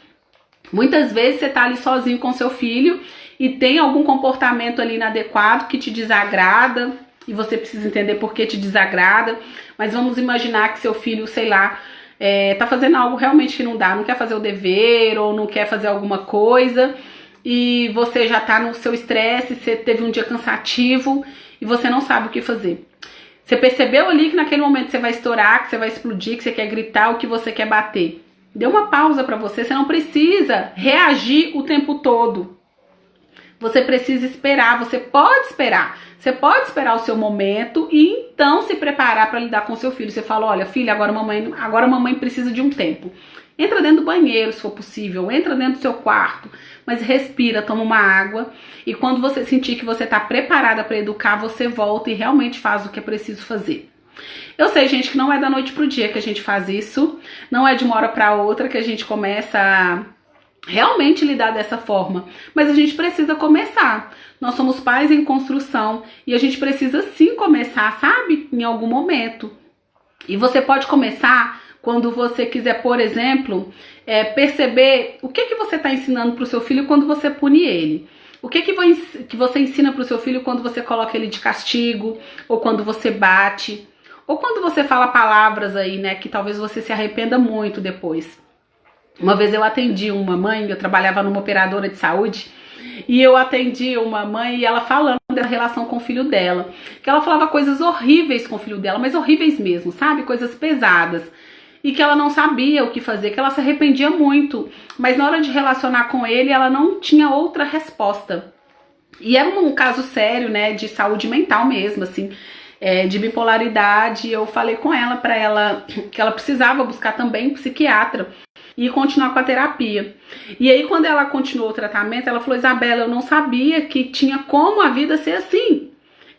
Muitas vezes você tá ali sozinho com seu filho e tem algum comportamento ali inadequado que te desagrada e você precisa entender por que te desagrada. Mas vamos imaginar que seu filho, sei lá, tá fazendo algo realmente que não dá, não quer fazer o dever ou não quer fazer alguma coisa e você já tá no seu estresse, você teve um dia cansativo e você não sabe o que fazer. Você percebeu ali que naquele momento você vai estourar, que você vai explodir, que você quer gritar, o que você quer bater. Dê uma pausa pra você não precisa reagir o tempo todo. Você precisa esperar, você pode esperar. Você pode esperar o seu momento e então se preparar para lidar com seu filho. Você fala, olha, filha, agora a mamãe precisa de um tempo. Entra dentro do banheiro, se for possível, entra dentro do seu quarto, mas respira, toma uma água e quando você sentir que você está preparada para educar, você volta e realmente faz o que é preciso fazer. Eu sei, gente, que não é da noite pro dia que a gente faz isso, não é de uma hora para outra que a gente começa a realmente lidar dessa forma, mas a gente precisa começar. Nós somos pais em construção e a gente precisa sim começar, sabe? Em algum momento. E você pode começar quando você quiser, por exemplo, perceber o que você está ensinando para o seu filho quando você pune ele. O que você ensina para o seu filho quando você coloca ele de castigo, ou quando você bate, ou quando você fala palavras aí, né, que talvez você se arrependa muito depois. Uma vez eu atendi uma mãe, eu trabalhava numa operadora de saúde, e eu atendi uma mãe e ela falando da relação com o filho dela, que ela falava coisas horríveis com o filho dela, mas horríveis mesmo, sabe? Coisas pesadas. E que ela não sabia o que fazer, que ela se arrependia muito, mas na hora de relacionar com ele, ela não tinha outra resposta. E era um caso sério, né, de saúde mental mesmo, assim, de bipolaridade. Eu falei com ela, para ela, que ela precisava buscar também um psiquiatra e continuar com a terapia. E aí, quando ela continuou o tratamento, ela falou, Isabela, eu não sabia que tinha como a vida ser assim.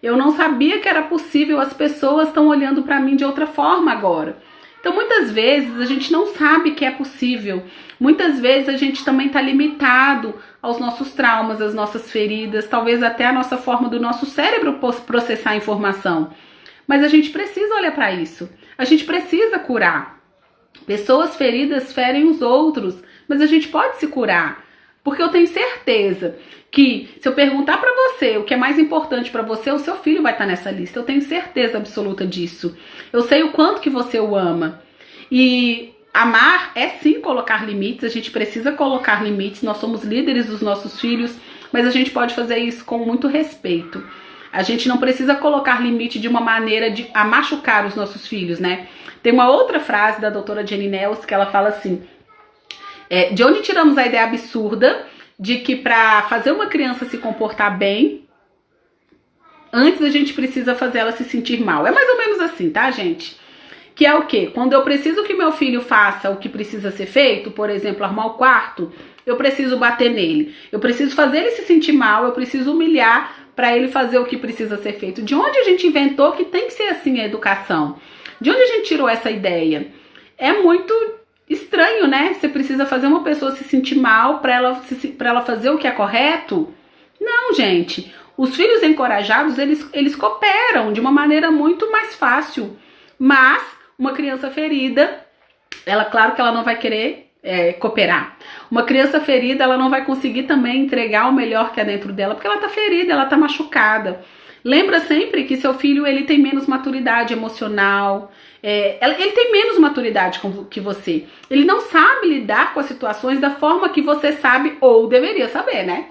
Eu não sabia que era possível, as pessoas estão olhando para mim de outra forma agora. Então, muitas vezes, a gente não sabe que é possível. Muitas vezes, a gente também está limitado aos nossos traumas, às nossas feridas, talvez até a nossa forma do nosso cérebro processar a informação. Mas a gente precisa olhar para isso. A gente precisa curar. Pessoas feridas ferem os outros, mas a gente pode se curar. Porque eu tenho certeza que se eu perguntar para você o que é mais importante para você, o seu filho vai estar nessa lista. Eu tenho certeza absoluta disso. Eu sei o quanto que você o ama. E amar é sim colocar limites, a gente precisa colocar limites, nós somos líderes dos nossos filhos, mas a gente pode fazer isso com muito respeito. A gente não precisa colocar limite de uma maneira a machucar os nossos filhos, né? Tem uma outra frase da doutora Jenny Nels que ela fala assim, de onde tiramos a ideia absurda de que para fazer uma criança se comportar bem, antes a gente precisa fazer ela se sentir mal. É mais ou menos assim, tá, gente? Que é o quê? Quando eu preciso que meu filho faça o que precisa ser feito, por exemplo, arrumar o quarto, eu preciso bater nele. Eu preciso fazer ele se sentir mal, eu preciso humilhar para ele fazer o que precisa ser feito. De onde a gente inventou que tem que ser assim a educação? De onde a gente tirou essa ideia? É muito estranho, né? Você precisa fazer uma pessoa se sentir mal para ela fazer o que é correto? Não, gente. Os filhos encorajados, eles cooperam de uma maneira muito mais fácil. Mas uma criança ferida, claro que ela não vai querer cooperar. Uma criança ferida, ela não vai conseguir também entregar o melhor que é dentro dela, porque ela tá ferida, ela tá machucada. Lembra sempre que seu filho, ele tem menos maturidade emocional, ele tem menos maturidade que você. Ele não sabe lidar com as situações da forma que você sabe ou deveria saber, né?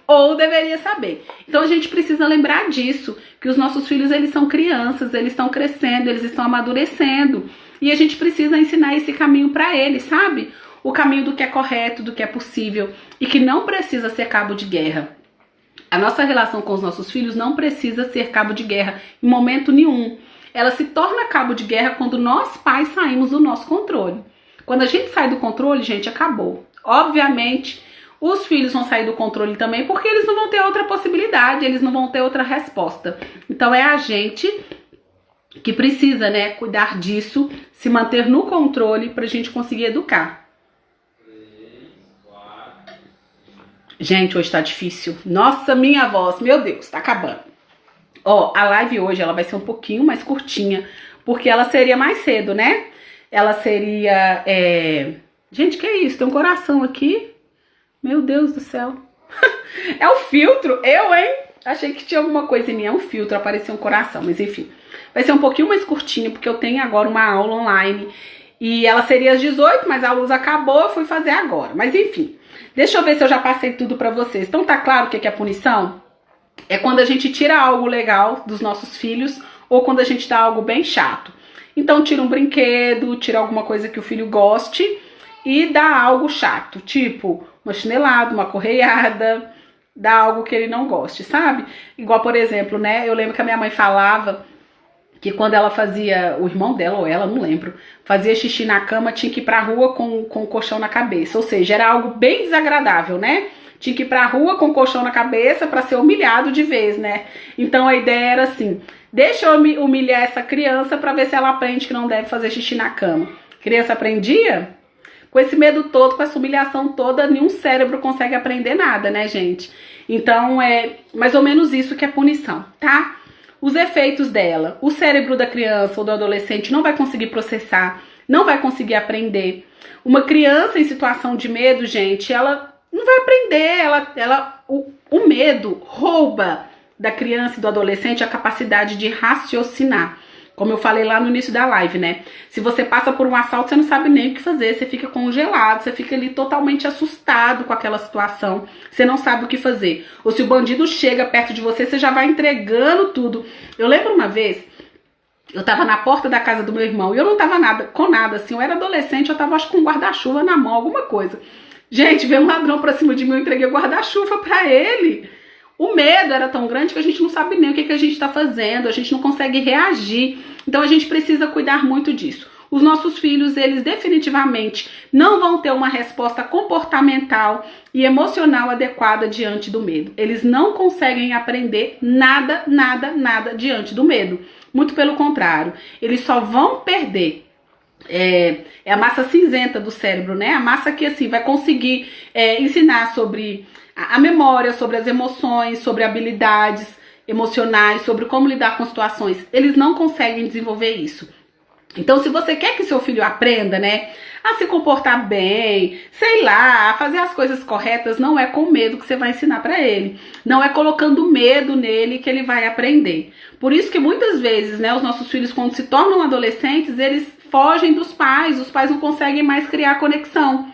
Ou deveria saber. Então a gente precisa lembrar disso, que os nossos filhos, eles são crianças, eles estão crescendo, eles estão amadurecendo. E a gente precisa ensinar esse caminho para eles, sabe? O caminho do que é correto, do que é possível e que não precisa ser cabo de guerra. A nossa relação com os nossos filhos não precisa ser cabo de guerra em momento nenhum. Ela se torna cabo de guerra quando nós pais saímos do nosso controle. Quando a gente sai do controle, gente, acabou. Obviamente, os filhos vão sair do controle também porque eles não vão ter outra possibilidade, eles não vão ter outra resposta. Então é a gente que precisa, né, cuidar disso, se manter no controle pra gente conseguir educar. Gente, hoje tá difícil. Nossa, minha voz, meu Deus, tá acabando. Ó, a live hoje, ela vai ser um pouquinho mais curtinha, porque ela seria mais cedo, né? Ela seria, Gente, que é isso? Tem um coração aqui. Meu Deus do céu. É o filtro, hein? Achei que tinha alguma coisa em mim, é um filtro, apareceu um coração, mas enfim. Vai ser um pouquinho mais curtinho, porque eu tenho agora uma aula online. E ela seria às 18, mas a luz acabou, eu fui fazer agora. Mas enfim, deixa eu ver se eu já passei tudo pra vocês. Então tá claro o que é punição? É quando a gente tira algo legal dos nossos filhos ou quando a gente dá algo bem chato. Então tira um brinquedo, tira alguma coisa que o filho goste e dá algo chato, tipo uma chinelada, uma correiada, dá algo que ele não goste, sabe? Igual, por exemplo, né, eu lembro que a minha mãe falava que quando ela fazia, o irmão dela ou ela, não lembro, fazia xixi na cama, tinha que ir pra rua com o colchão na cabeça. Ou seja, era algo bem desagradável, né? Tinha que ir pra rua com o colchão na cabeça pra ser humilhado de vez, né? Então a ideia era assim, deixa eu humilhar essa criança pra ver se ela aprende que não deve fazer xixi na cama. A criança aprendia? Com esse medo todo, com essa humilhação toda, nenhum cérebro consegue aprender nada, né, gente? Então é mais ou menos isso que é punição, tá? Os efeitos dela, o cérebro da criança ou do adolescente não vai conseguir processar, não vai conseguir aprender. Uma criança em situação de medo, gente, ela não vai aprender, o medo rouba da criança e do adolescente a capacidade de raciocinar. Como eu falei lá no início da live, né? Se você passa por um assalto, você não sabe nem o que fazer, você fica congelado, você fica ali totalmente assustado com aquela situação, você não sabe o que fazer. Ou se o bandido chega perto de você, você já vai entregando tudo. Eu lembro uma vez, eu tava na porta da casa do meu irmão e eu não tava com nada, assim, eu era adolescente, eu tava acho com um guarda-chuva na mão, alguma coisa. Gente, veio um ladrão pra cima de mim, eu entreguei o guarda-chuva pra ele. O medo era tão grande que a gente não sabe nem o que a gente tá fazendo, a gente não consegue reagir. Então a gente precisa cuidar muito disso. os nossos filhos, eles definitivamente não vão ter uma resposta comportamental e emocional adequada diante do medo. Eles não conseguem aprender nada, nada, nada diante do medo. Muito pelo contrário, eles só vão perder. É a massa cinzenta do cérebro, né? A massa que, assim, vai conseguir ensinar sobre a memória, sobre as emoções, sobre habilidades emocionais, sobre como lidar com situações. Eles não conseguem desenvolver isso. Então, se você quer que seu filho aprenda, né, a se comportar bem, sei lá, a fazer as coisas corretas, não é com medo que você vai ensinar para ele. Não é colocando medo nele que ele vai aprender. Por isso que muitas vezes, né, os nossos filhos, quando se tornam adolescentes, eles fogem dos pais. Os pais não conseguem mais criar conexão.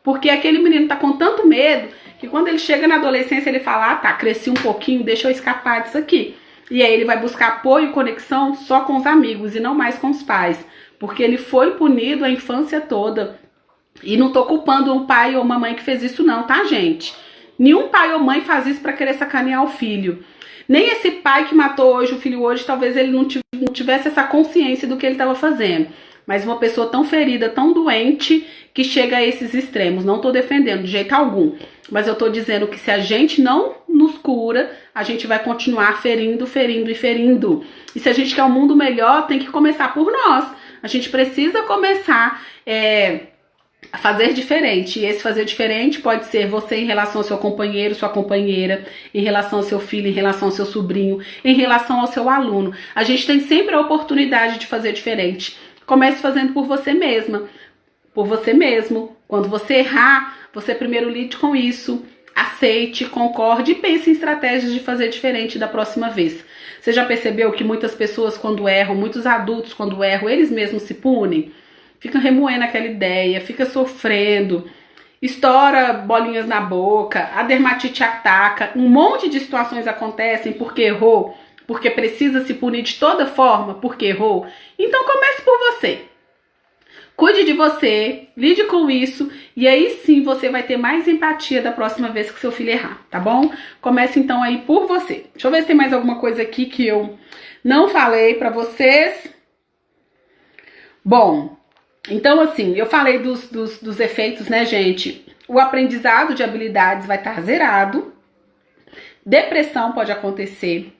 Porque aquele menino tá com tanto medo que quando ele chega na adolescência, ele fala, ah, tá, cresci um pouquinho, deixa eu escapar disso aqui. E aí ele vai buscar apoio e conexão só com os amigos e não mais com os pais. Porque ele foi punido a infância toda. E não tô culpando um pai ou uma mãe que fez isso não, tá, gente? Nenhum pai ou mãe faz isso pra querer sacanear o filho. Nem esse pai que matou hoje o filho hoje, talvez ele não tivesse essa consciência do que ele estava fazendo. Mas uma pessoa tão ferida, tão doente, que chega a esses extremos. Não tô defendendo de jeito algum. Mas eu tô dizendo que se a gente não nos cura, a gente vai continuar ferindo, ferindo e ferindo. E se a gente quer um mundo melhor, tem que começar por nós. A gente precisa começar a fazer diferente. E esse fazer diferente pode ser você em relação ao seu companheiro, sua companheira, em relação ao seu filho, em relação ao seu sobrinho, em relação ao seu aluno. A gente tem sempre a oportunidade de fazer diferente. Comece fazendo por você mesma, por você mesmo. Quando você errar, você primeiro lide com isso, aceite, concorde e pense em estratégias de fazer diferente da próxima vez. Você já percebeu que muitas pessoas quando erram, muitos adultos quando erram, eles mesmos se punem? Ficam remoendo aquela ideia, fica sofrendo, estoura bolinhas na boca, a dermatite ataca, um monte de situações acontecem porque errou, porque precisa se punir de toda forma porque errou. Então comece por você. Cuide de você, lide com isso e aí sim você vai ter mais empatia da próxima vez que seu filho errar, tá bom? Comece então aí por você. Deixa eu ver se tem mais alguma coisa aqui que eu não falei pra vocês. Bom, então assim, eu falei dos efeitos, né, gente? O aprendizado de habilidades vai estar zerado. Depressão pode acontecer.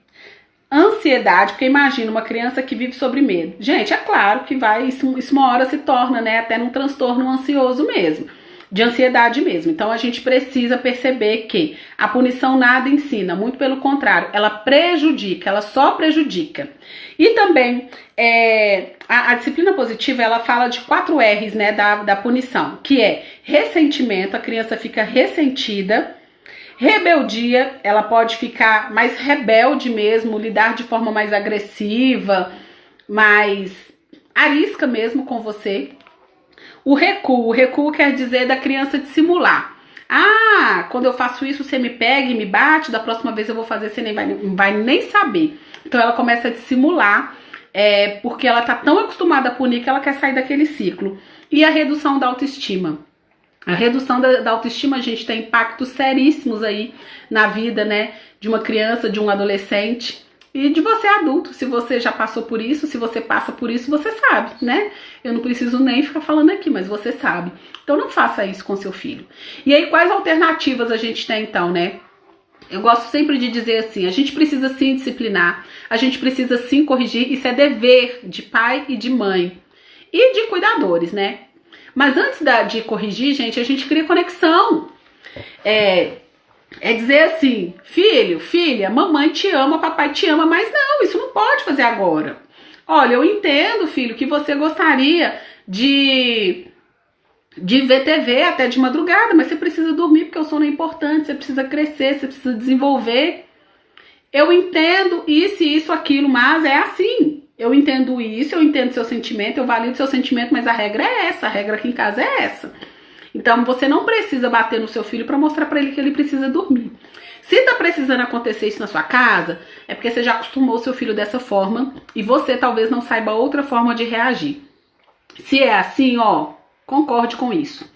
Ansiedade, porque imagina uma criança que vive sobre medo. Gente, é claro que isso uma hora se torna, né, até num transtorno ansioso mesmo, de ansiedade mesmo. Então a gente precisa perceber que a punição nada ensina, muito pelo contrário, ela prejudica, ela só prejudica. E também a disciplina positiva, ela fala de 4 R's, né, da punição, que é ressentimento, a criança fica ressentida. Rebeldia, ela pode ficar mais rebelde mesmo, lidar de forma mais agressiva, mais arisca mesmo com você. O recuo quer dizer da criança dissimular. Ah, quando eu faço isso você me pega e me bate, da próxima vez eu vou fazer, você nem vai nem saber. Então ela começa a dissimular, porque ela tá tão acostumada a punir que ela quer sair daquele ciclo. E a redução da autoestima. A redução da autoestima, a gente tem impactos seríssimos aí na vida, né, de uma criança, de um adolescente e de você adulto. Se você já passou por isso, se você passa por isso, você sabe, né? Eu não preciso nem ficar falando aqui, mas você sabe. Então não faça isso com seu filho. E aí, quais alternativas a gente tem então, né? Eu gosto sempre de dizer assim, a gente precisa sim disciplinar, a gente precisa sim corrigir, isso é dever de pai e de mãe e de cuidadores, né? Mas antes de corrigir, gente, a gente cria conexão. É dizer assim, filho, filha, mamãe te ama, papai te ama, mas não, isso não pode fazer agora. Olha, eu entendo, filho, que você gostaria de ver TV até de madrugada, mas você precisa dormir porque o sono é importante, você precisa crescer, você precisa desenvolver. Eu entendo isso, aquilo, mas é assim. Eu entendo isso, eu entendo seu sentimento, eu valido seu sentimento, mas a regra é essa, a regra aqui em casa é essa. Então você não precisa bater no seu filho para mostrar para ele que ele precisa dormir. Se tá precisando acontecer isso na sua casa, é porque você já acostumou o seu filho dessa forma e você talvez não saiba outra forma de reagir. Se é assim, ó, Concorde com isso.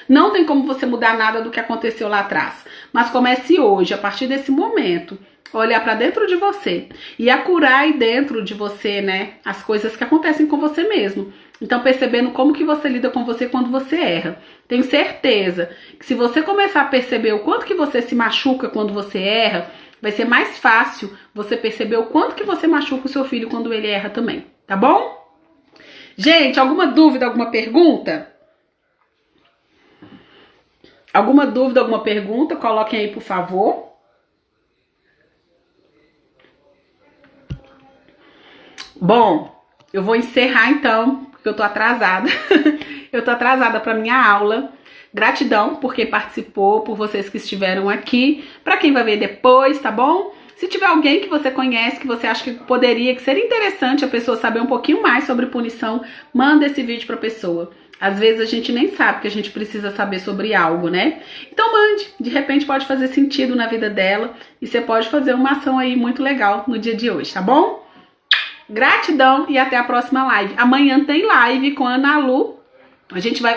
Não tem como você mudar nada do que aconteceu lá atrás, mas comece hoje, a partir desse momento, a olhar para dentro de você e a curar aí dentro de você, né, as coisas que acontecem com você mesmo. Então, percebendo como que você lida com você quando você erra. Tenho certeza que se você começar a perceber o quanto que você se machuca quando você erra, vai ser mais fácil você perceber o quanto que você machuca o seu filho quando ele erra também, tá bom? Gente, alguma dúvida, alguma pergunta? Alguma dúvida, alguma pergunta? Coloquem aí, por favor. Bom, eu vou encerrar então, porque eu tô atrasada. Eu tô atrasada para minha aula. Gratidão por quem participou, por vocês que estiveram aqui. Para quem vai ver depois, tá bom? Se tiver alguém que você conhece, que você acha que poderia, que seria interessante a pessoa saber um pouquinho mais sobre punição, manda esse vídeo pra pessoa. Às vezes a gente nem sabe que a gente precisa saber sobre algo, né? Então mande, de repente pode fazer sentido na vida dela e você pode fazer uma ação aí muito legal no dia de hoje, tá bom? Gratidão e até a próxima live. Amanhã tem live com a Ana Lu.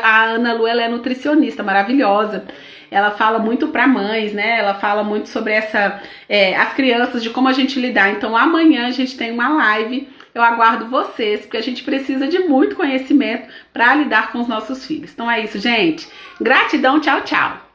A Ana Lu, ela é nutricionista maravilhosa. Ela fala muito para mães, né? Ela fala muito sobre as crianças, de como a gente lidar. Então amanhã a gente tem uma live. Eu aguardo vocês, porque a gente precisa de muito conhecimento para lidar com os nossos filhos. Então é isso, gente. Gratidão, tchau, tchau.